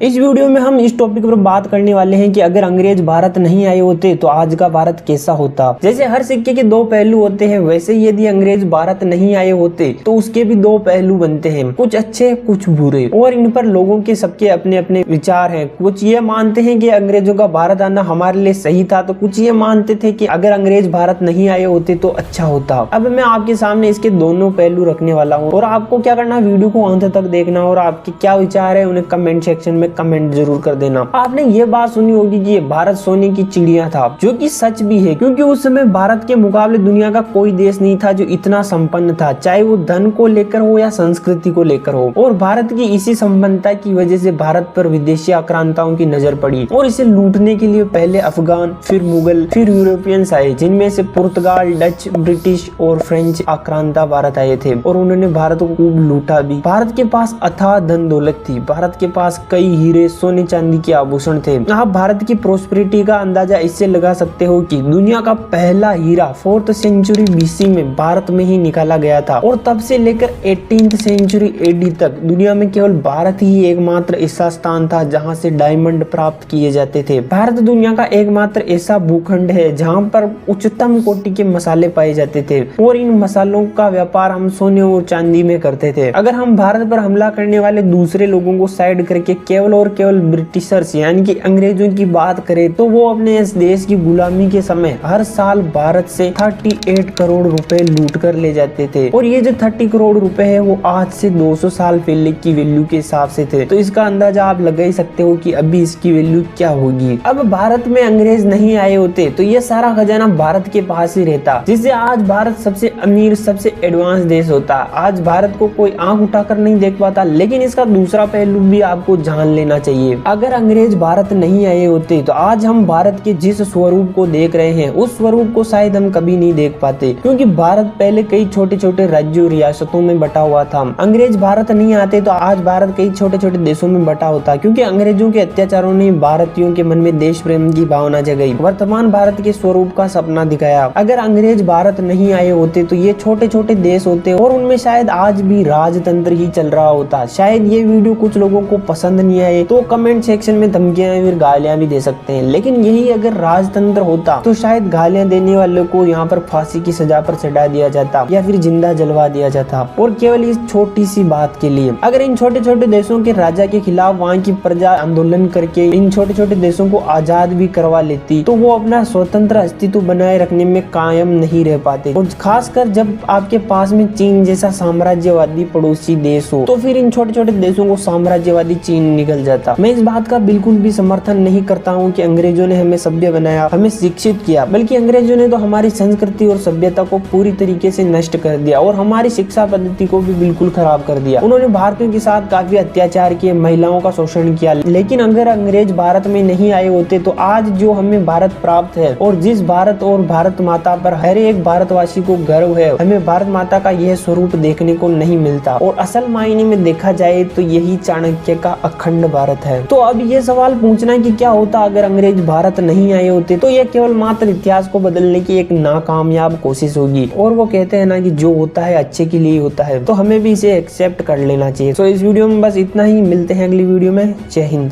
इस वीडियो में हम इस टॉपिक पर बात करने वाले हैं कि अगर अंग्रेज भारत नहीं आए होते तो आज का भारत कैसा होता। जैसे हर सिक्के के दो पहलू होते हैं, वैसे ही यदि अंग्रेज भारत नहीं आए होते तो उसके भी दो पहलू बनते हैं, कुछ अच्छे कुछ बुरे। और इन पर लोगों के सबके अपने अपने विचार हैं। कुछ ये मानते हैं कि अंग्रेजों का भारत आना हमारे लिए सही था, तो कुछ ये मानते थे कि अगर अंग्रेज भारत नहीं आए होते तो अच्छा होता। अब मैं आपके सामने इसके दोनों पहलू रखने वाला हूँ और आपको क्या करना, वीडियो को अंत तक देखना और आपके क्या विचार है उन्हें कमेंट सेक्शन में कमेंट जरूर कर देना। आपने ये बात सुनी होगी कि ये भारत सोने की चिड़िया था, जो कि सच भी है, क्योंकि उस समय भारत के मुकाबले दुनिया का कोई देश नहीं था जो इतना संपन्न था, चाहे वो धन को लेकर हो या संस्कृति को लेकर हो। और भारत की इसी संपन्नता की वजह से भारत पर विदेशी आक्रांताओं की नजर पड़ी और इसे लूटने के लिए पहले अफगान, फिर मुगल, फिर यूरोपियंस आए, जिनमें से पुर्तगाल, डच, ब्रिटिश और फ्रेंच आक्रांता भारत आए थे और उन्होंने भारत को खूब लूटा भी। भारत के पास अथाह धन दौलत थी, भारत के पास कई हीरे, सोने चांदी के आभूषण थे। आप भारत की प्रोस्पेरिटी का अंदाजा इससे लगा सकते हो कि दुनिया का पहला हीरा 4th सेंचुरी BC में भारत में ही निकाला गया था और तब से लेकर 18th सेंचुरी AD तक दुनिया में केवल भारत ही एकमात्र ऐसा स्थान था जहां से डायमंड प्राप्त किए जाते थे। भारत दुनिया का एकमात्र ऐसा भूखंड है जहां पर उच्चतम कोटि के मसाले पाए जाते थे और इन मसालों का व्यापार हम सोने और चांदी में करते थे। अगर हम भारत पर हमला करने वाले दूसरे लोगों को साइड करके केवल और केवल ब्रिटिशर्स यानी कि अंग्रेजों की बात करें तो वो अपने इस देश की गुलामी के समय हर साल भारत से 38 करोड़ रुपए लूट कर ले जाते थे। और ये जो 30 करोड़ रुपए है वो आज से 200 साल पहले की वैल्यू के हिसाब से थे, तो इसका अंदाजा आप लगा ही सकते हो कि अभी इसकी वैल्यू क्या होगी। अब भारत में अंग्रेज नहीं आए होते तो ये सारा खजाना भारत के पास ही रहता, जिससे आज भारत सबसे अमीर, सबसे एडवांस देश होता। आज भारत को कोई आंख उठाकर नहीं देख पाता, लेकिन इसका दूसरा पहलू भी आपको जान लेना चाहिए। अगर अंग्रेज भारत नहीं आए होते तो आज हम भारत के जिस स्वरूप को देख रहे हैं उस स्वरूप को शायद हम कभी नहीं देख पाते, क्योंकि भारत पहले कई छोटे छोटे राज्यों, रियासतों में बटा हुआ था। अंग्रेज भारत नहीं आते तो आज भारत कई छोटे छोटे देशों में बटा होता, क्योंकि अंग्रेजों के अत्याचारों ने भारतीयों के मन में देश प्रेम की भावना जगाई, वर्तमान भारत के स्वरूप का सपना दिखाया। अगर अंग्रेज भारत नहीं आए होते तो ये छोटे छोटे देश होते और उनमें शायद आज भी राजतंत्र ही चल रहा होता। शायद ये वीडियो कुछ लोगों को पसंद नहीं आए तो कमेंट सेक्शन में धमकियां फिर गालियां भी दे सकते हैं, लेकिन यही अगर राजतंत्र होता तो शायद गालियां देने वालों को यहाँ पर फांसी की सजा पर चढ़ा दिया जाता या फिर जिंदा जलवा दिया जाता, और केवल इस छोटी सी बात के लिए। अगर इन छोटे छोटे देशों के राजा के खिलाफ वहाँ की प्रजा आंदोलन करके इन छोटे छोटे देशों को आजाद भी करवा लेती तो वो अपना स्वतंत्र अस्तित्व बनाए रखने में कायम नहीं रह पाते। और खासकर जब आपके पास में चीन जैसा साम्राज्यवादी पड़ोसी देश हो तो फिर इन छोटे छोटे देशों को साम्राज्यवादी चीन निकल जाता। मैं इस बात का बिल्कुल भी समर्थन नहीं करता हूँ कि अंग्रेजों ने हमें सभ्य बनाया, हमें शिक्षित किया, बल्कि अंग्रेजों ने तो हमारी संस्कृति और सभ्यता को पूरी तरीके से नष्ट कर दिया और हमारी शिक्षा पद्धति को भी बिल्कुल खराब कर दिया। उन्होंने भारतीयों के साथ काफी अत्याचार किए, महिलाओं का शोषण किया। लेकिन अगर अंग्रेज भारत में नहीं आए होते तो आज जो हमें भारत प्राप्त है और जिस भारत और भारत माता पर हर एक भारतवासी को गर्व है, हमें भारत माता का यह स्वरूप देखने को नहीं मिलता। और असल मायने में देखा जाए तो यही चाणक्य का अखंड भारत है। तो अब ये सवाल पूछना कि क्या होता अगर अंग्रेज भारत नहीं आए होते, तो यह केवल मात्र इतिहास को बदलने की एक नाकामयाब कोशिश होगी। और वो कहते हैं ना कि जो होता है अच्छे के लिए होता है, तो हमें भी इसे एक्सेप्ट कर लेना चाहिए। तो इस वीडियो में बस इतना ही, मिलते हैं अगली वीडियो में। जय हिंद।